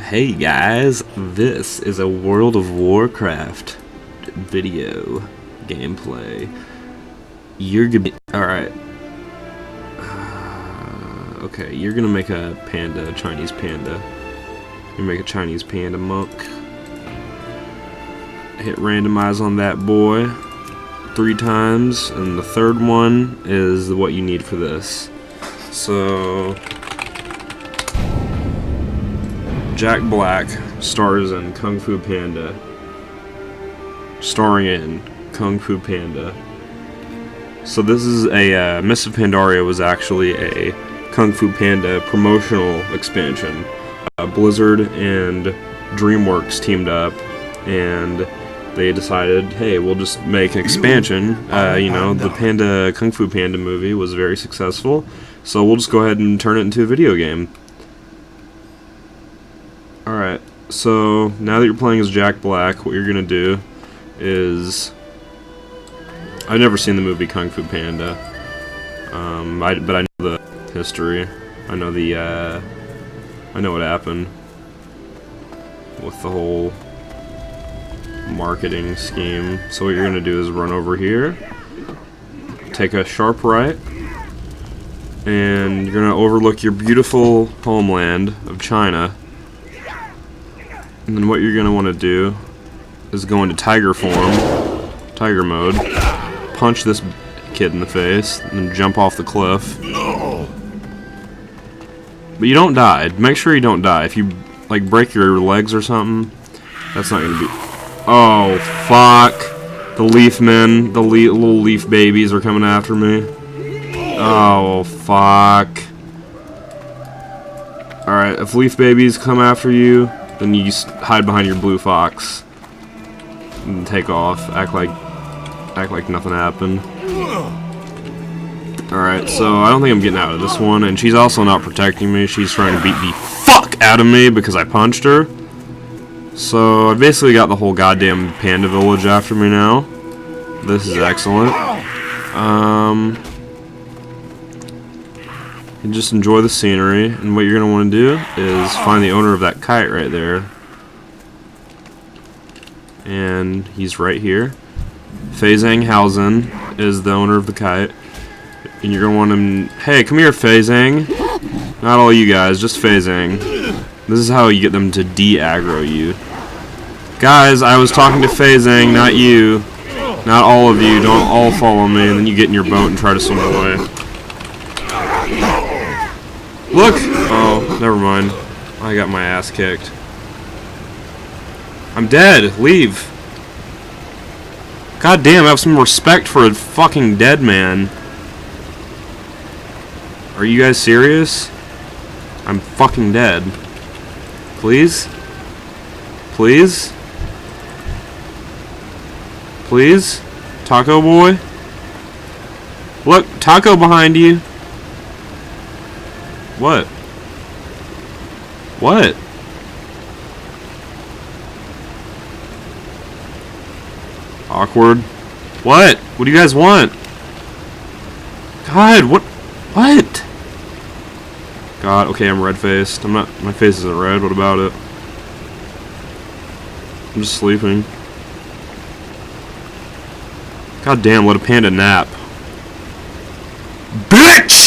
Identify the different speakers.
Speaker 1: Hey guys, this is a World of Warcraft video gameplay. You're gonna be alright. Okay, you're gonna make a panda, a Chinese panda. You make a Chinese panda monk. Hit randomize on that boy 3 times, and the third one is what you need for this. So Jack Black stars in Kung Fu Panda. Starring in Kung Fu Panda. So this is a Mists of Pandaria was actually a Kung Fu Panda promotional expansion. Blizzard and DreamWorks teamed up, and they decided, hey, we'll just make an expansion. You know, the Kung Fu Panda movie was very successful, so we'll just go ahead and turn it into a video game. Alright, so now that you're playing as Jack Black, what you're gonna do is... I've never seen the movie Kung Fu Panda, but I know the history. I know I know what happened with the whole marketing scheme. So what you're gonna do is run over here, take a sharp right, and you're gonna overlook your beautiful homeland of China. And then what you're going to want to do is go into tiger form, tiger mode, punch this kid in the face, and then jump off the cliff. But you don't die. Make sure you don't die. If you, like, break your legs or something, that's not going to be... Oh, fuck. The leaf men, the little leaf babies are coming after me. Oh, fuck. Alright, if leaf babies come after you, then you just hide behind your blue fox and take off. Act like nothing happened. Alright, so I don't think I'm getting out of this one, and she's also not protecting me. She's trying to beat the fuck out of me because I punched her. So I basically got the whole goddamn panda village after me now. This is excellent. And just enjoy the scenery, and what you're going to want to do is find the owner of that kite right there. And he's right here. Fei Zhang Haozhen is the owner of the kite. And you're going to want him... Hey, come here, Fei Zhang. Not all you guys, just Fei Zhang. This is how you get them to de-aggro you. Guys, I was talking to Fei Zhang, not you. Not all of you. Don't all follow me, and then you get in your boat and try to swim away. Look! Oh, never mind. I got my ass kicked. I'm dead! Leave! God damn, have some respect for a fucking dead man. Are you guys serious? I'm fucking dead. Please? Please? Please? Taco boy? Look, Taco behind you. What? What? Awkward. What? What do you guys want? God, what? What? God, okay, I'm red-faced. I'm not, my face isn't red, what about it? I'm just sleeping. God damn, let a panda nap. Bitch!